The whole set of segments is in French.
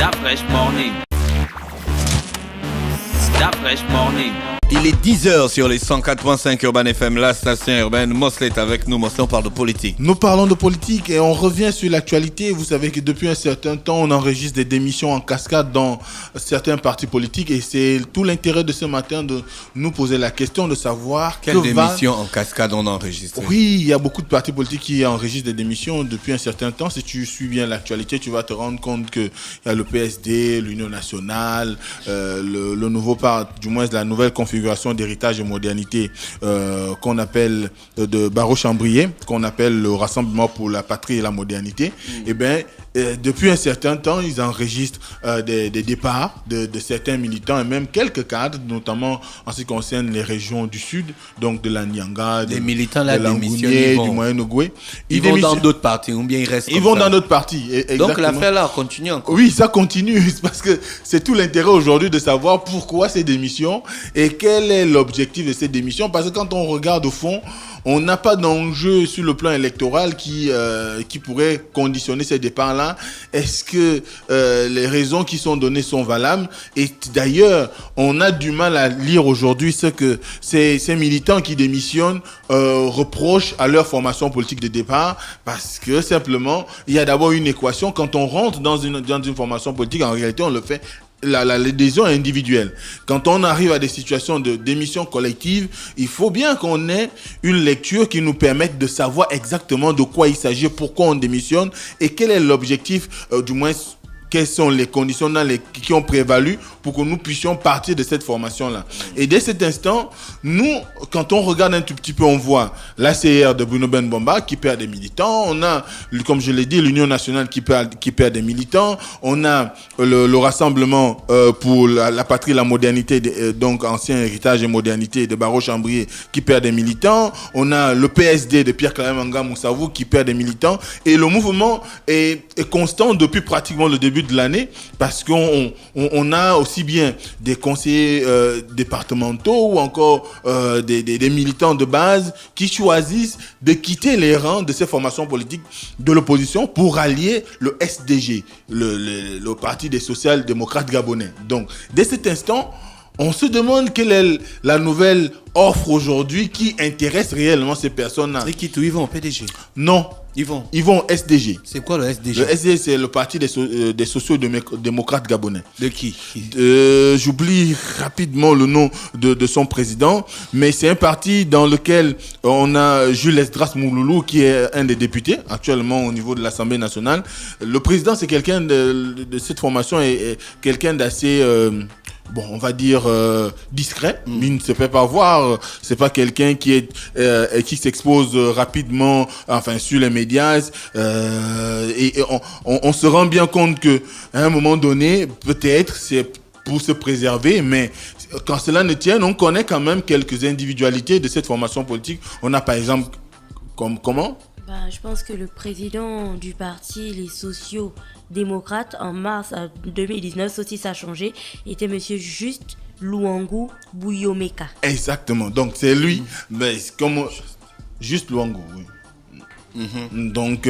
That Fresh Morning. That Fresh Morning. Il est 10h sur les 104.5 Urban FM, la station urbaine. Mosley est avec nous. Mosley, on parle de politique. Nous parlons de politique et on revient sur l'actualité. Vous savez que depuis un certain temps, on enregistre des démissions en cascade dans certains partis politiques et c'est tout l'intérêt de ce matin de nous poser la question de savoir quelle démission en cascade on enregistre. Oui, il y a beaucoup de partis politiques qui enregistrent des démissions depuis un certain temps. Si tu suis bien l'actualité, tu vas te rendre compte qu'il y a le PSD, l'Union nationale, le nouveau parti, du moins la nouvelle configuration d'héritage et modernité qu'on appelle de Barreau-Chambrier, qu'on appelle le Rassemblement pour la patrie et la modernité. Et bien, depuis un certain temps, ils enregistrent des départs de certains militants et même quelques cadres, notamment en ce qui concerne les régions du sud, donc de la Nyanga, les militants là, de l'Angounié, du Moyen-Ogooué. Ils vont dans d'autres partis ou bien ils restent Ils vont dans d'autres partis. Exactement. Donc l'affaire là continue encore. Oui, ça continue parce que c'est tout l'intérêt aujourd'hui de savoir pourquoi ces démissions et quel est l'objectif de ces démissions. Parce que quand on regarde au fond, on n'a pas d'enjeu sur le plan électoral qui pourrait conditionner ces départs-là. Est-ce que les raisons qui sont données sont valables? Et d'ailleurs, on a du mal à lire aujourd'hui ce que ces militants qui démissionnent reprochent à leur formation politique de départ, parce que simplement, il y a d'abord une équation. Quand on rentre dans une formation politique, en réalité, on le fait. L'adhésion est individuelle. Quand on arrive à des situations de démission collective, il faut bien qu'on ait une lecture qui nous permette de savoir exactement de quoi il s'agit, pourquoi on démissionne et quel est l'objectif, du moins quelles sont les conditions qui ont prévalu pour que nous puissions partir de cette formation-là. Et dès cet instant, nous, quand on regarde un tout petit peu, on voit l'ACR de Bruno Benbomba qui perd des militants. On a, comme je l'ai dit, l'Union nationale qui perd des militants. On a le Rassemblement pour la patrie, la modernité, donc ancien héritage et modernité de Barreau-Chambrier qui perd des militants. On a le PSD de Pierre-Claver Manga Moussavou qui perd des militants. Et le mouvement est constant depuis pratiquement le début de l'année, parce qu'on a aussi bien des conseillers départementaux ou encore des militants de base qui choisissent de quitter les rangs de ces formations politiques de l'opposition pour allier le SDG, le Parti des social-démocrates gabonais. Donc, dès cet instant, on se demande quelle est la nouvelle offre aujourd'hui qui intéresse réellement ces personnes-là. Et qui tout, ils vont au PDG? Non. Ils vont au SDG. C'est quoi le SDG? Le SDG, c'est le parti des sociaux-démocrates gabonais. De qui? J'oublie rapidement le nom de son président, mais c'est un parti dans lequel on a Jules Esdras Mouloulou, qui est un des députés actuellement au niveau de l'Assemblée nationale. Le président, c'est quelqu'un de cette formation, est quelqu'un d'assez... on va dire discret, mais il ne se fait pas voir. C'est pas quelqu'un qui s'expose rapidement, enfin sur les médias. Et on se rend bien compte que à un moment donné, peut-être c'est pour se préserver, mais quand cela ne tient, on connaît quand même quelques individualités de cette formation politique. On a par exemple comment? Je pense que le président du parti, les sociaux-démocrates, en mars 2019, aussi ça a changé, était monsieur Juste Luangu Bouyomeka. Exactement, donc c'est lui, mais comme Juste Luangu, oui. Donc,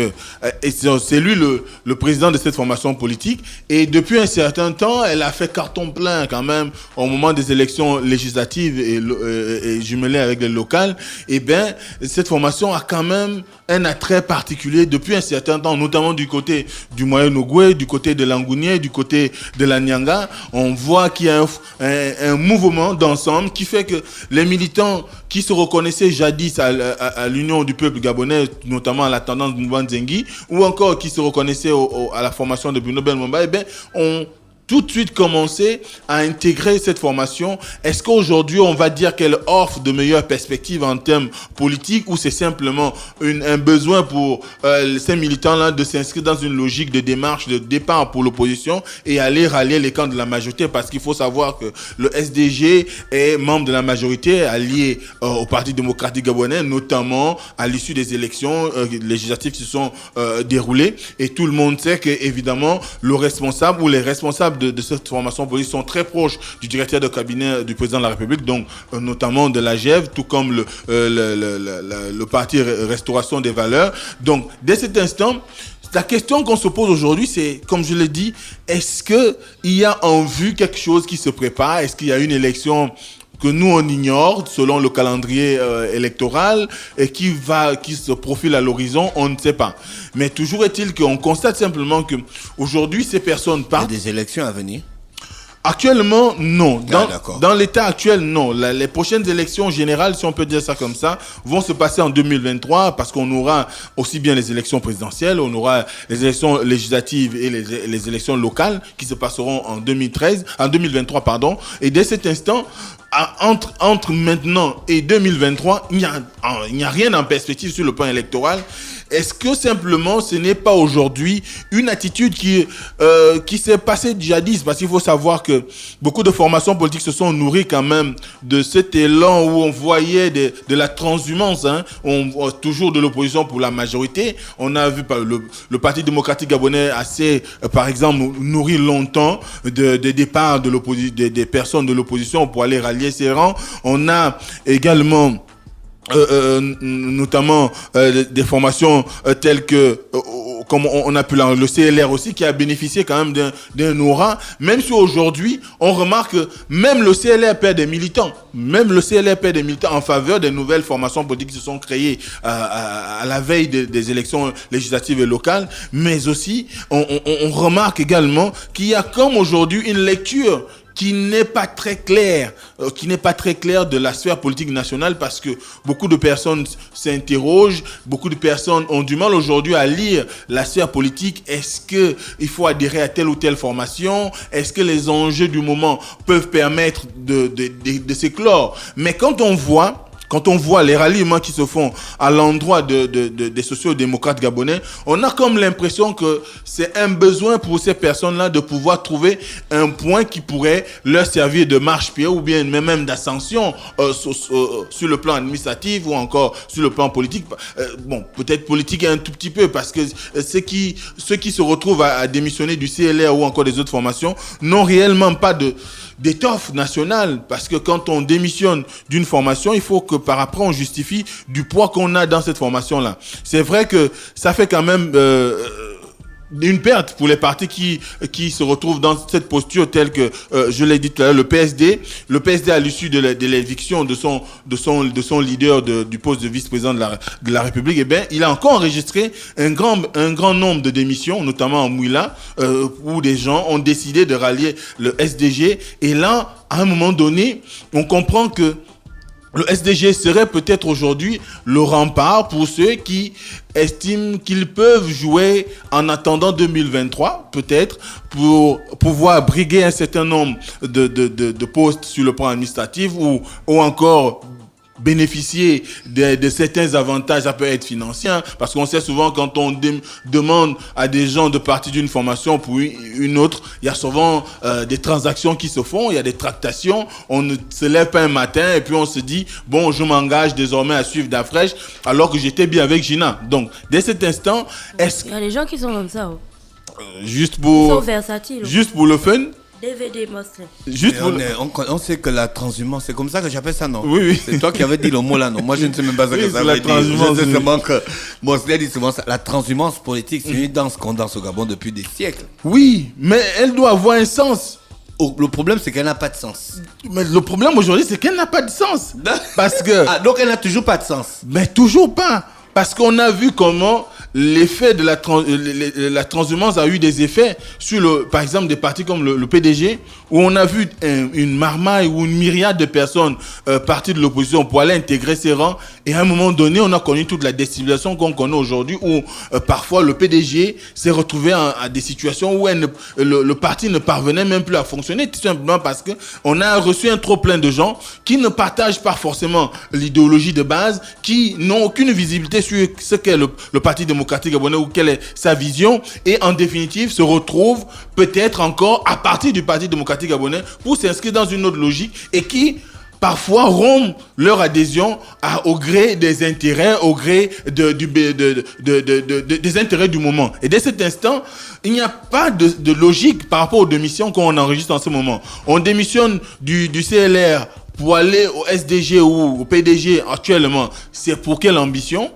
c'est lui le président de cette formation politique. Et depuis un certain temps, elle a fait carton plein quand même au moment des élections législatives et jumelées avec les locales. Et bien, cette formation a quand même un attrait particulier depuis un certain temps, notamment du côté du Moyen-Ogooué, du côté de l'Angounié, du côté de la Nyanga. On voit qu'il y a un mouvement d'ensemble qui fait que les militants qui se reconnaissaient jadis à l'Union du peuple gabonais, notamment à la tendance de Mouban-Zengui, ou encore qui se reconnaissaient à la formation de Bruno Benbomba, ont tout de suite commencé à intégrer cette formation. Est-ce qu'aujourd'hui, on va dire qu'elle offre de meilleures perspectives en termes politiques, ou c'est simplement un besoin pour ces militants-là de s'inscrire dans une logique de démarche de départ pour l'opposition et aller rallier les camps de la majorité? Parce qu'il faut savoir que le SDG est membre de la majorité, allié au Parti démocratique gabonais, notamment à l'issue des élections législatives qui se sont déroulées. Et tout le monde sait que, évidemment, le responsable ou les responsables de cette formation politique sont très proches du directeur de cabinet du président de la République, donc notamment de la GEV, tout comme le parti Restauration des Valeurs. Donc, dès cet instant, la question qu'on se pose aujourd'hui, c'est, comme je l'ai dit, est-ce qu'il y a en vue quelque chose qui se prépare? Est-ce qu'il y a une élection que nous on ignore selon le calendrier électoral et qui se profile à l'horizon? On ne sait pas. Mais toujours est-il qu'on constate simplement que aujourd'hui ces personnes Il y a partent. des élections à venir. Actuellement, non. D'accord. Dans l'état actuel, non. Les prochaines élections générales, si on peut dire ça comme ça, vont se passer en 2023 parce qu'on aura aussi bien les élections présidentielles, on aura les élections législatives et les élections locales qui se passeront en 2023, pardon. Et dès cet instant, entre maintenant et 2023, il n'y a rien en perspective sur le plan électoral. Est-ce que simplement ce n'est pas aujourd'hui une attitude qui s'est passée jadis? Parce qu'il faut savoir que beaucoup de formations politiques se sont nourries quand même de cet élan où on voyait de la transhumance, hein, toujours de l'opposition pour la majorité. On a vu le Parti démocratique gabonais assez, par exemple, nourri longtemps de départ des personnes de l'opposition pour aller rallier ses rangs. On a également notamment des formations telles que comme on a pu le CLR aussi qui a bénéficié quand même d'un aura, même si aujourd'hui on remarque que même le CLR perd des militants, en faveur des nouvelles formations politiques qui se sont créées à la veille des élections législatives et locales, mais aussi on remarque également qu'il y a comme aujourd'hui une lecture qui n'est pas très clair de la sphère politique nationale, parce que beaucoup de personnes s'interrogent, beaucoup de personnes ont du mal aujourd'hui à lire la sphère politique. Est-ce que il faut adhérer à telle ou telle formation? Est-ce que les enjeux du moment peuvent permettre de s'éclore? Mais quand on voit les ralliements qui se font à l'endroit des sociaux-démocrates gabonais, on a comme l'impression que c'est un besoin pour ces personnes-là de pouvoir trouver un point qui pourrait leur servir de marche-pied ou bien même d'ascension sur le plan administratif ou encore sur le plan politique. Peut-être politique un tout petit peu, parce que ceux qui se retrouvent à démissionner du CLR ou encore des autres formations n'ont réellement pas d'étoffe nationale, parce que quand on démissionne d'une formation, il faut que par après on justifie du poids qu'on a dans cette formation-là. C'est vrai que ça fait quand même une perte pour les partis qui se retrouvent dans cette posture telle que je l'ai dit tout à l'heure, le PSD à l'issue de l'éviction de son leader du poste de vice-président de la République, eh bien, il a encore enregistré un grand nombre de démissions, notamment en Mouila, où des gens ont décidé de rallier le SDG. Et là, à un moment donné, on comprend que le SDG serait peut-être aujourd'hui le rempart pour ceux qui estiment qu'ils peuvent jouer en attendant 2023, peut-être, pour pouvoir briguer un certain nombre de postes sur le plan administratif ou encore bénéficier de certains avantages. Ça peut être financier, hein, parce qu'on sait souvent quand on demande à des gens de partir d'une formation pour une autre, il y a souvent des transactions qui se font, il y a des tractations. On ne se lève pas un matin et puis on se dit bon, je m'engage désormais à suivre Dafresh alors que j'étais bien avec Gina. Donc dès cet instant, est-ce Il y a des gens qui sont comme ça. juste Ils sont pour versatiles. juste pour le fun, DVD Mosley. juste pour On sait que la transhumance, c'est comme ça que j'appelle ça, non? Oui. C'est toi qui avais dit le mot là, non? Moi, je ne sais même pas ce que Oui, ça c'est la veut dire. transhumance, Je sais oui. seulement que Mosley dit souvent ça. La transhumance politique, c'est une danse qu'on danse au Gabon depuis des siècles. oui, mais elle doit avoir un sens. Le problème, c'est qu'elle n'a pas de sens. Mais le problème aujourd'hui, c'est qu'elle n'a pas de sens. Parce que Ah, donc elle n'a toujours pas de sens. mais toujours pas. Parce qu'on a vu comment l'effet de la transhumance a eu des effets sur par exemple des partis comme le PDG, où on a vu une marmaille ou une myriade de personnes parties de l'opposition pour aller intégrer ses rangs. Et à un moment donné, on a connu toute la décivilisation qu'on connaît aujourd'hui, où parfois le PDG s'est retrouvé à des situations où le parti ne parvenait même plus à fonctionner, tout simplement parce que on a reçu un trop plein de gens qui ne partagent pas forcément l'idéologie de base, qui n'ont aucune visibilité sur ce qu'est le Parti démocratique gabonais ou quelle est sa vision, et en définitive se retrouvent peut-être encore à partir du Parti démocratique gabonais pour s'inscrire dans une autre logique, et qui parfois rompent leur adhésion au gré des intérêts, au gré des intérêts du moment. Et dès cet instant, il n'y a pas de logique par rapport aux démissions qu'on enregistre en ce moment. On démissionne du CLR pour aller au SDG ou au PDG actuellement. C'est pour quelle ambition?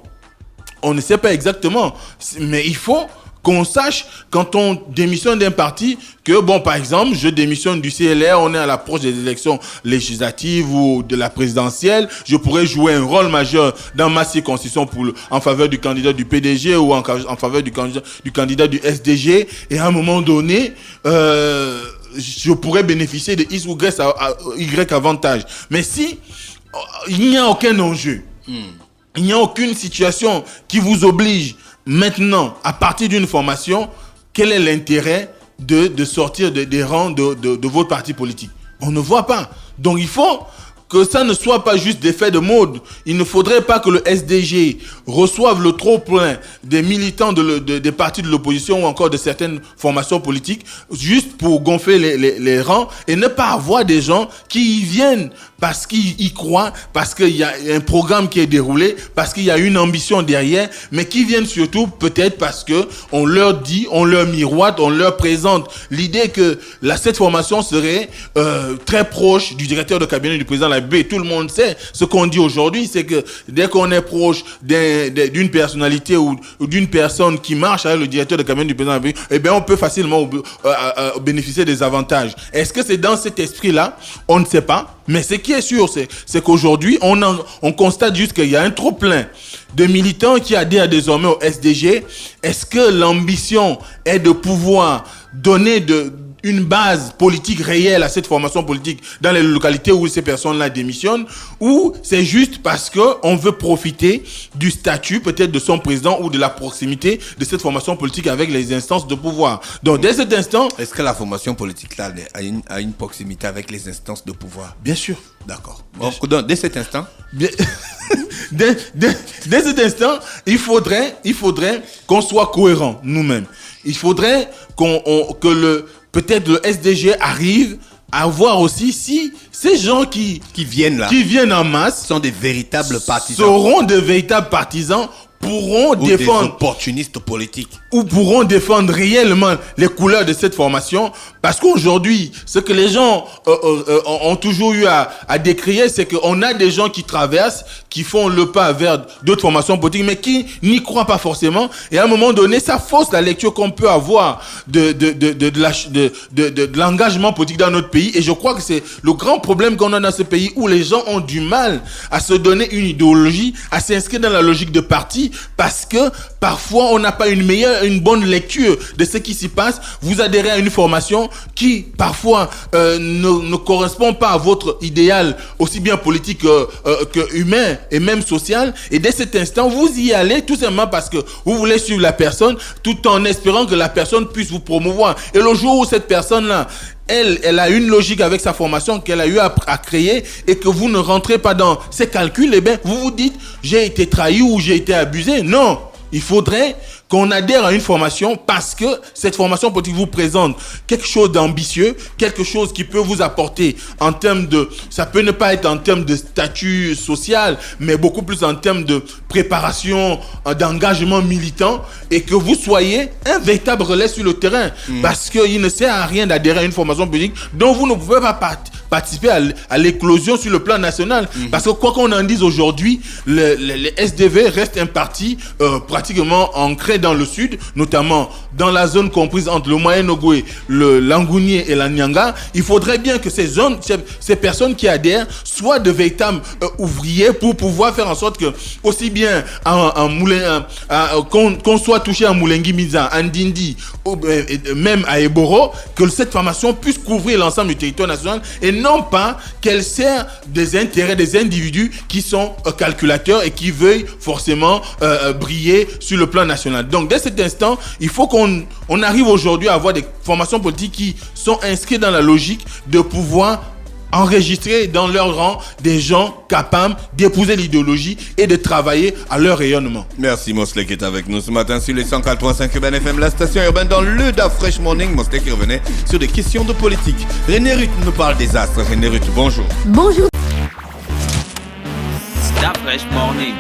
On ne sait pas exactement. Mais il faut qu'on sache quand on démissionne d'un parti que, bon, par exemple, je démissionne du CLR, on est à l'approche des élections législatives ou de la présidentielle, je pourrais jouer un rôle majeur dans ma circonscription en faveur du candidat du PDG ou en faveur du candidat du SDG, et à un moment donné, je pourrais bénéficier de X ou Y avantage. Mais si il n'y a aucun enjeu, il n'y a aucune situation qui vous oblige maintenant, à partir d'une formation, quel est l'intérêt de sortir des rangs de votre parti politique? On ne voit pas. Donc il faut que ça ne soit pas juste des faits de mode. Il ne faudrait pas que le SDG reçoive le trop-plein des militants des partis de l'opposition ou encore de certaines formations politiques juste pour gonfler les rangs et ne pas avoir des gens qui y viennent parce qu'ils y croient, parce qu'il y a un programme qui est déroulé, parce qu'il y a une ambition derrière, mais qui viennent surtout peut-être parce que on leur dit, on leur miroite, on leur présente l'idée que cette formation serait très proche du directeur de cabinet du président de la République. Tout le monde sait ce qu'on dit aujourd'hui, c'est que dès qu'on est proche d'une personnalité ou d'une personne qui marche avec le directeur de cabinet du président de la République, eh bien on peut facilement bénéficier des avantages. Est-ce que c'est dans cet esprit-là? On ne sait pas. Mais ce qui est sûr, c'est qu'aujourd'hui, on constate juste qu'il y a un trop-plein de militants qui adhèrent désormais au SDG. Est-ce que l'ambition est de pouvoir donner une base politique réelle à cette formation politique dans les localités où ces personnes-là démissionnent, ou c'est juste parce qu'on veut profiter du statut peut-être de son président ou de la proximité de cette formation politique avec les instances de pouvoir? Donc dès cet instant... Est-ce que la formation politique là a une proximité avec les instances de pouvoir? Bien sûr. D'accord. Donc dès cet instant... Dès cet instant, il faudrait qu'on soit cohérent nous-mêmes. Il faudrait peut-être le SDG arrive à voir aussi si ces gens qui viennent en masse sont des véritables partisans. Seront de véritables partisans, pourront défendre des opportunistes politiques ou pourront défendre réellement les couleurs de cette formation, parce qu'aujourd'hui ce que les gens ont toujours eu à décrier, c'est qu'on a des gens qui traversent, qui font le pas vers d'autres formations politiques mais qui n'y croient pas forcément, et à un moment donné ça fausse la lecture qu'on peut avoir de l'engagement politique dans notre pays. Et je crois que c'est le grand problème qu'on a dans ce pays, où les gens ont du mal à se donner une idéologie, à s'inscrire dans la logique de parti, parce que parfois on n'a pas une bonne lecture de ce qui s'y passe. Vous adhérez à une formation qui parfois ne correspond pas à votre idéal, aussi bien politique que humain et même social, et dès cet instant vous y allez tout simplement parce que vous voulez suivre la personne, tout en espérant que la personne puisse vous promouvoir. Et le jour où cette personne-là, elle a une logique avec sa formation qu'elle a eu à créer, et que vous ne rentrez pas dans ses calculs, eh bien, vous vous dites, j'ai été trahi ou j'ai été abusé. Non, il faudrait qu'on adhère à une formation parce que cette formation politique vous présente quelque chose d'ambitieux, quelque chose qui peut vous apporter en termes de... Ça peut ne pas être en termes de statut social, mais beaucoup plus en termes de préparation, d'engagement militant, et que vous soyez un véritable relais sur le terrain. Parce qu'il ne sert à rien d'adhérer à une formation politique dont vous ne pouvez pas participer à l'éclosion sur le plan national. Parce que quoi qu'on en dise aujourd'hui, les SDV restent un parti pratiquement ancré dans le sud, notamment dans la zone comprise entre le Moyen-Ogooué, le Langounier et la Nyanga. Il faudrait bien que ces personnes qui adhèrent soient de véritables ouvriers pour pouvoir faire en sorte que, aussi bien qu'on soit touché à Moulengi Miza, à Ndindi, même à Eboro, que cette formation puisse couvrir l'ensemble du territoire national, et non pas qu'elle sert des intérêts des individus qui sont calculateurs et qui veuillent forcément briller sur le plan national. Donc dès cet instant, il faut qu'on arrive aujourd'hui à avoir des formations politiques qui sont inscrites dans la logique de pouvoir enregistrer dans leur rang des gens capables d'épouser l'idéologie et de travailler à leur rayonnement. Merci Mosley qui est avec nous ce matin sur les 104.5 Urban FM, la station urbaine, dans le Da Fresh Morning. Mosley qui revenait sur des questions de politique. René Ruth nous parle des astres. René Ruth, bonjour. Bonjour. Da Fresh Morning.